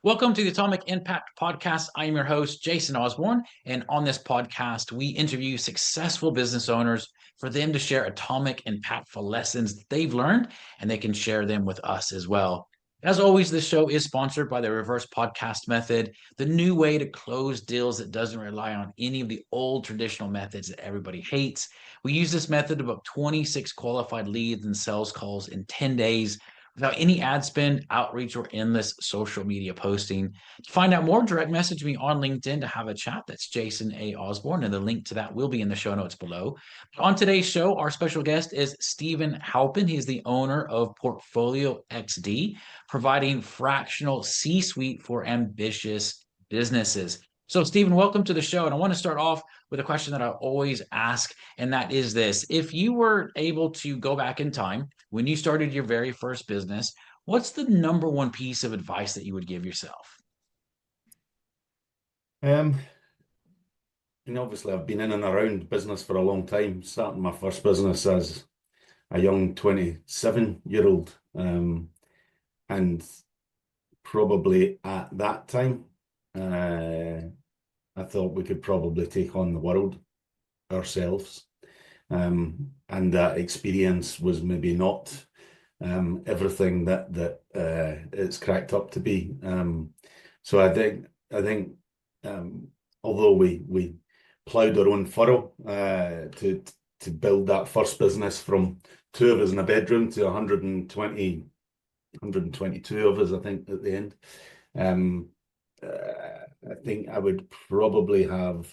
Welcome to the Atomic Impact Podcast. I am your host, Jason Osborn. And on this podcast, we interview successful business owners for them to share atomic, impactful lessons they've learned, and they can share them with us as well. As always, this show is sponsored by the reverse podcast method, the new way to close deals that doesn't rely on any of the old traditional methods that everybody hates. We use this method to book 26 qualified leads and sales calls in 10 days without any ad spend, outreach, or endless social media posting. To find out more, direct message me on LinkedIn to have a chat. That's Jason A. Osborn, and the link to that will be in the show notes below. On today's show, our special guest is Stephen Halpin. He's the owner of Portfolio XD, providing fractional C-suite for ambitious businesses. So, Stephen, welcome to the show. And I want to start off with a question that I always ask, and that is this. If you were able to go back in time when you started your very first business, what's the number one piece of advice that you would give yourself? Um, obviously I've been in and around business for a long time, starting my first business as a young 27-year-old. And probably at that time, I thought we could probably take on the world ourselves. And that experience was maybe not everything that it's cracked up to be. So I think although we ploughed our own furrow to build that first business from two of us in a bedroom to 120, 122 of us, I think, at the end. Um, I think I would probably have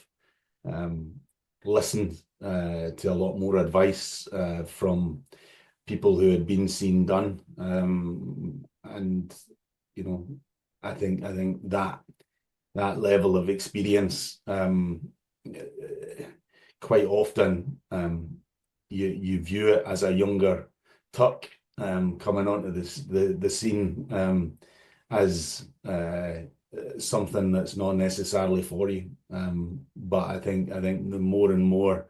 listened to a lot more advice from people who had been seen done. And you know, I think that level of experience, quite often, you view it as a younger tuck coming onto the scene, as something that's not necessarily for you. But I think the more and more,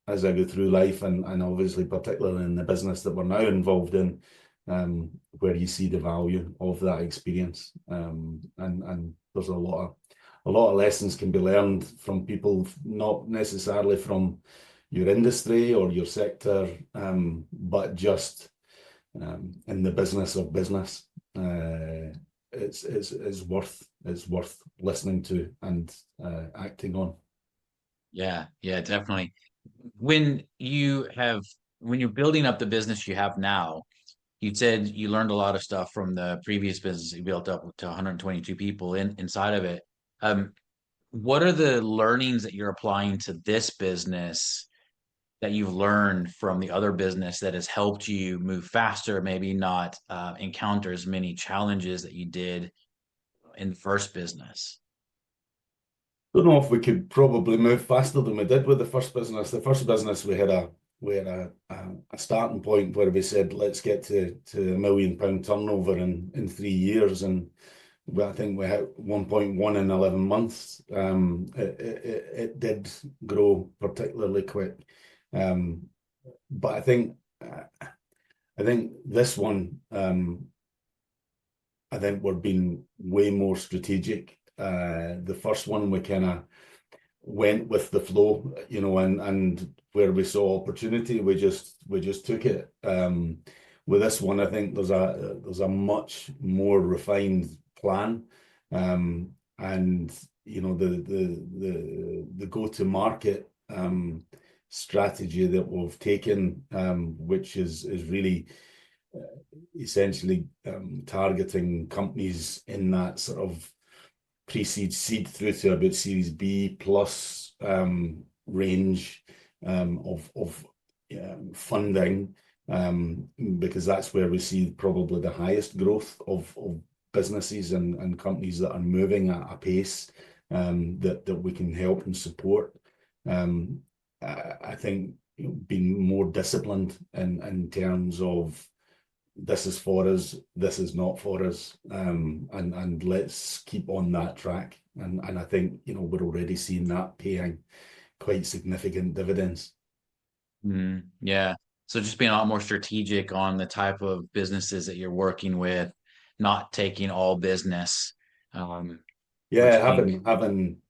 as I go through life, and obviously particularly in the business that we're now involved in, where you see the value of that experience. And there's a lot of lessons can be learned from people, not necessarily from your industry or your sector, but just in the business of business. It's worth listening to and acting on. Yeah, definitely. When you have when you're building up the business you have now, you said you learned a lot of stuff from the previous business you built up to 122 people inside of it. Um, what are the learnings that you're applying to this business that you've learned from the other business that has helped you move faster, maybe not encounter as many challenges that you did in the first business? Don't know if we could probably move faster than we did with the first business. The first business we had a starting point where we said let's get to £1 million turnover in 3 years, and I think we hit 1.1 in 11 months. It did grow particularly quick, but I think this one, I think we're being way more strategic. The first one we kind of went with the flow, and where we saw opportunity, we just took it. With this one, I think there's a much more refined plan, and the go-to-market strategy that we've taken, which is really essentially targeting companies in that sort of pre-seed, seed through to about Series B plus range of funding, because that's where we see probably the highest growth of businesses and companies that are moving at a pace that we can help and support. I think being more disciplined in terms of this is for us, this is not for us, and let's keep on that track. And I think we're already seeing that paying quite significant dividends. Yeah. So just being a lot more strategic on the type of businesses that you're working with, not taking all business. Yeah, Routine.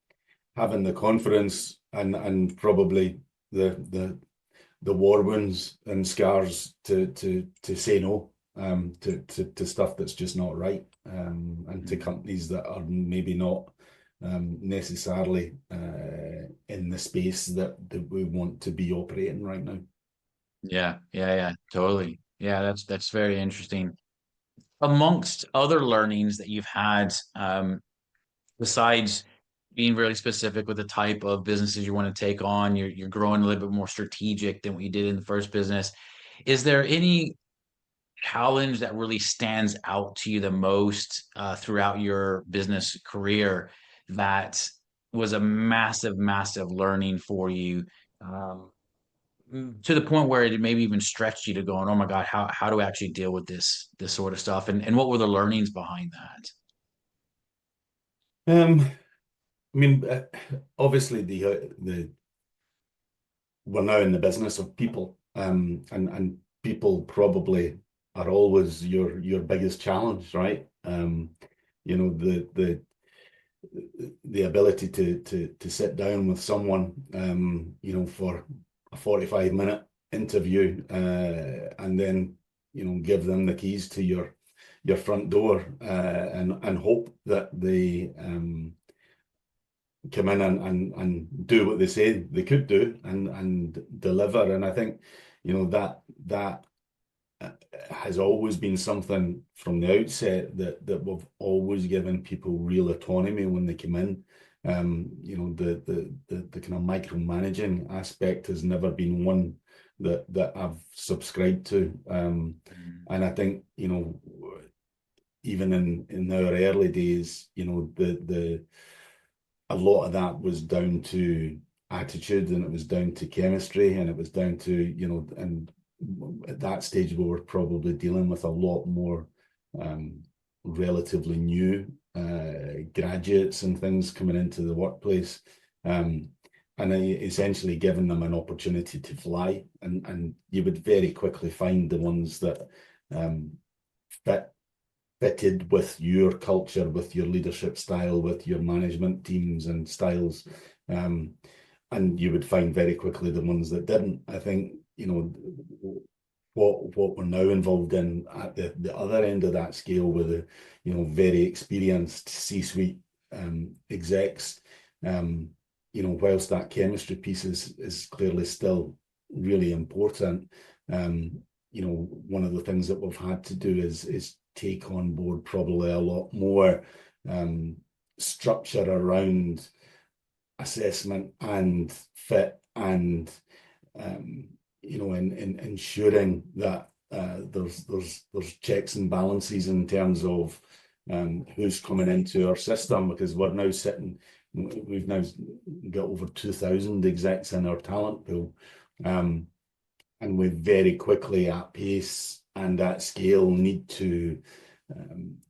having the confidence and probably the war wounds and scars to say no to stuff that's just not right, and to companies that are maybe not necessarily in the space that we want to be operating right now. Yeah, totally. Yeah, that's very interesting. Amongst other learnings that you've had, besides being really specific with the type of businesses you want to take on, you're growing a little bit more strategic than what you did in the first business. Is there any challenge that really stands out to you the most throughout your business career that was a massive, massive learning for you? Um, to the point where it maybe even stretched you to going, oh my God, how do I actually deal with this sort of stuff? And what were the learnings behind that? I mean, obviously the we're now in the business of people, and people probably are always your biggest challenge, right? You know, the ability to sit down with someone, you know, for a 45-minute interview, and then, you know, give them the keys to your front door, and hope that they come in and do what they say they could do and deliver. And I think, you know, that has always been something from the outset that we've always given people real autonomy when they come in. You know, the kind of micromanaging aspect has never been one that I've subscribed to. And I think, you know, even in our early days, you know, the a lot of that was down to attitude, and it was down to chemistry, and it was down to, you know, and at that stage we were probably dealing with a lot more relatively new graduates and things coming into the workplace, and essentially giving them an opportunity to fly, and you would very quickly find the ones that fitted with your culture, with your leadership style, with your management teams and styles. And you would find very quickly the ones that didn't. I think, you know, what we're now involved in at the other end of that scale with the, you know, very experienced C-suite execs, you know, whilst that chemistry piece is clearly still really important, you know, one of the things that we've had to do is take on board probably a lot more structure around assessment and fit, and you know, in ensuring that there's checks and balances in terms of who's coming into our system, because we've now got over 2,000 execs in our talent pool, and we very quickly, at pace and at scale, need to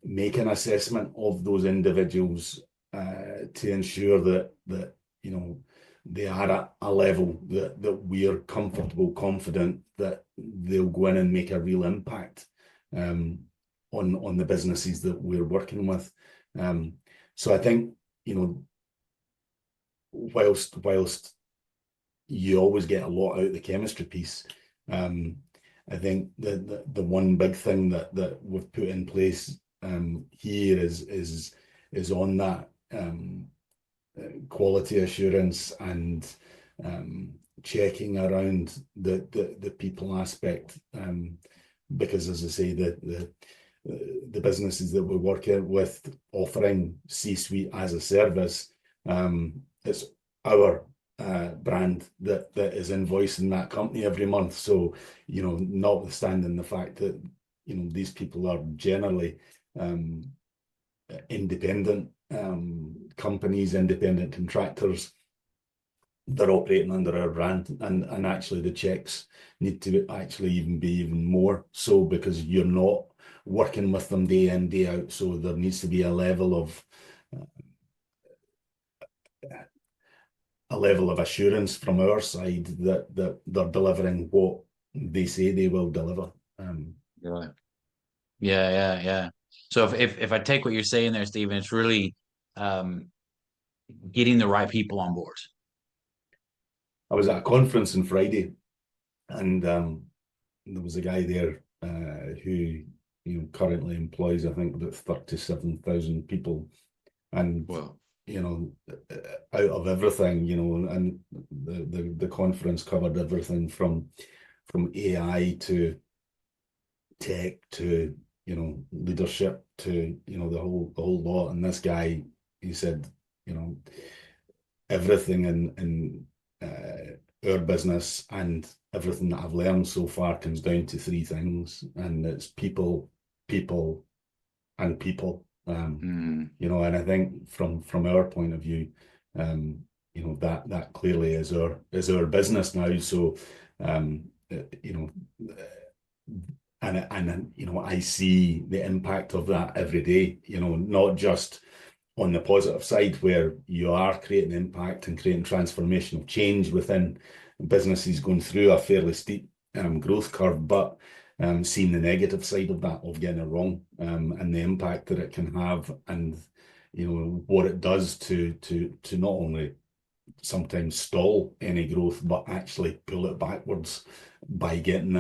make an assessment of those individuals to ensure that you know, they are at a level that we're comfortable, confident that they'll go in and make a real impact on the businesses that we're working with. So I think, you know, whilst you always get a lot out of the chemistry piece, I think the one big thing that we've put in place here is on that quality assurance and checking around the people aspect, because, as I say, the businesses that we're working with offering C-suite as a service, it's our brand that is invoicing that company every month. So, you know, notwithstanding the fact that, you know, these people are generally independent companies, independent contractors, they're operating under our brand, and actually the checks need to actually even be even more so, because you're not working with them day in, day out. So there needs to be a level of assurance from our side that they're delivering what they say they will deliver. Yeah. Yeah. So if I take what you're saying there, Stephen, it's really getting the right people on board. I was at a conference on Friday, and there was a guy there who currently employs, I think, about 37,000 people, and Well, out of everything, and the conference covered everything from AI to tech to leadership to the whole lot. And this guy, he said, everything in our business and everything that I've learned so far comes down to three things, and it's people, people, and people. And I think from our point of view, that clearly is our business now. So, and I see the impact of that every day. Not just on the positive side, where you are creating impact and creating transformational change within businesses going through a fairly steep growth curve, but seeing the negative side of that, of getting it wrong, and the impact that it can have, and what it does to not only sometimes stall any growth, but actually pull it backwards by getting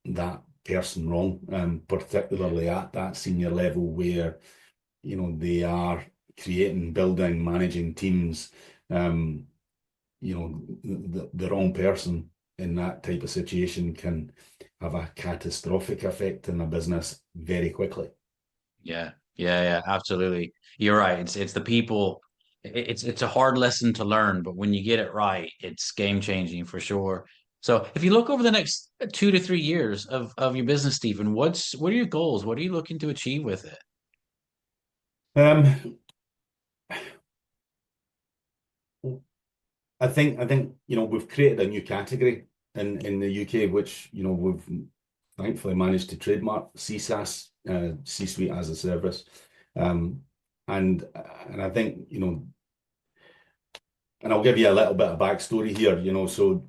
that person wrong, particularly at that senior level where they are creating, building, managing teams. The wrong person in that type of situation can have a catastrophic effect in a business very quickly. Yeah, absolutely. You're right. It's the people. It's a hard lesson to learn, but when you get it right, it's game changing for sure. So if you look over the next 2 to 3 years of your business, Stephen, what are your goals? What are you looking to achieve with it? Um, I think we've created a new category in the UK, which we've thankfully managed to trademark CSaaS, C-suite as a service, and I think and I'll give you a little bit of backstory here. So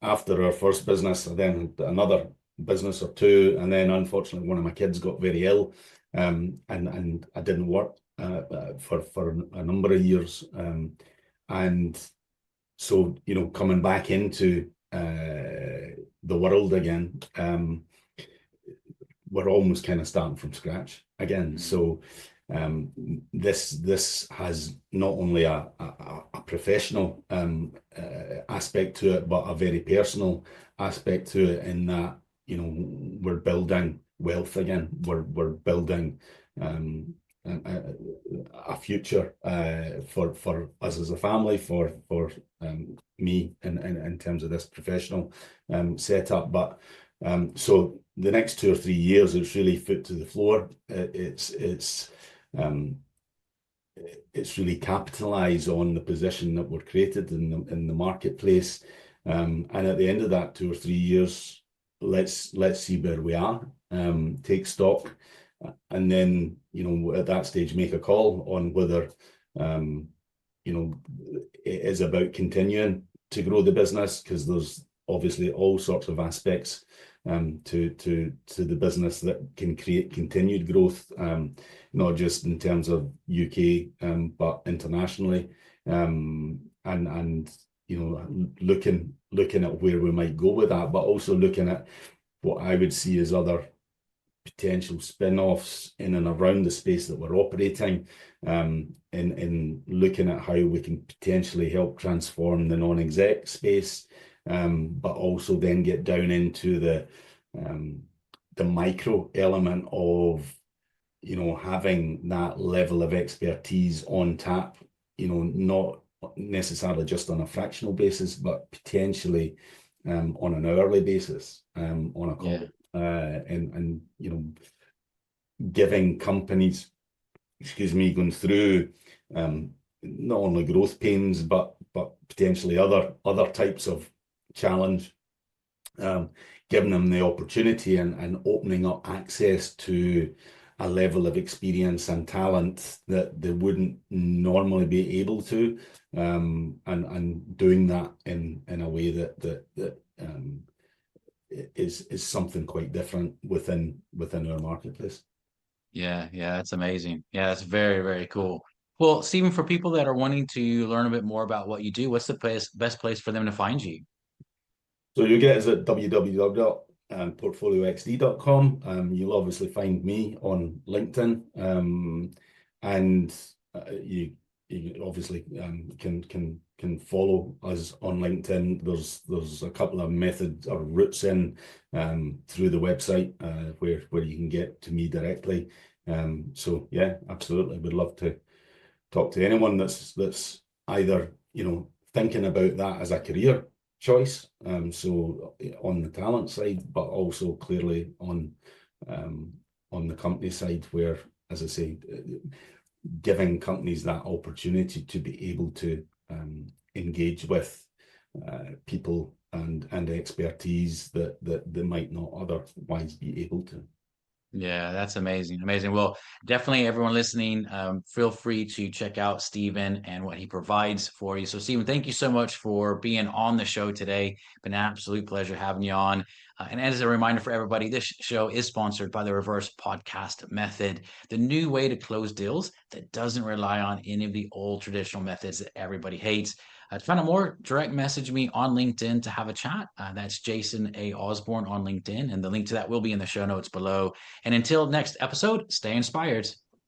after our first business, I then had another business or two, and then unfortunately one of my kids got very ill, and I didn't work for a number of years, and so coming back into the world again, we're almost kind of starting from scratch again. So this has not only a professional aspect to it, but a very personal aspect to it, in that we're building wealth again. We're building a future for us as a family, for me in terms of this professional setup. But so the next 2 or 3 years, it's really foot to the floor. It's really capitalize on the position that we're created in the marketplace, and at the end of that 2 or 3 years, let's see where we are, take stock, and then at that stage make a call on whether it is about continuing to grow the business, because there's obviously all sorts of aspects to the business that can create continued growth, not just in terms of UK, but internationally, and looking at where we might go with that, but also looking at what I would see as other potential spin-offs in and around the space that we're operating, in looking at how we can potentially help transform the non-exec space, but also then get down into the micro element of having that level of expertise on tap, not necessarily just on a fractional basis, but potentially on an hourly basis, on a call. And giving companies, going through not only growth pains, but potentially other types of challenge, giving them the opportunity and opening up access to a level of experience and talent that they wouldn't normally be able to, and doing that in a way that is something quite different within our marketplace. Yeah, yeah, that's amazing. Yeah, that's very, very cool. Well, Stephen, for people that are wanting to learn a bit more about what you do, what's the best place for them to find you? So you get us at www.portfolioxd.com. You'll obviously find me on LinkedIn, and you obviously can follow us on LinkedIn. There's a couple of methods or routes in through the website where you can get to me directly. So yeah, absolutely, would love to talk to anyone that's either thinking about that as a career choice, so on the talent side, but also clearly on the company side, where, as I say, giving companies that opportunity to be able to engage with people and expertise that they might not otherwise be able to. Yeah, that's amazing. Amazing. Well, definitely everyone listening, feel free to check out Stephen and what he provides for you. So, Stephen, thank you so much for being on the show today. Been an absolute pleasure having you on. And as a reminder for everybody, this show is sponsored by the reverse podcast method, the new way to close deals that doesn't rely on any of the old traditional methods that everybody hates. To find out more, direct message me on LinkedIn to have a chat. That's Jason A. Osborn on LinkedIn. And the link to that will be in the show notes below. And until next episode, stay inspired.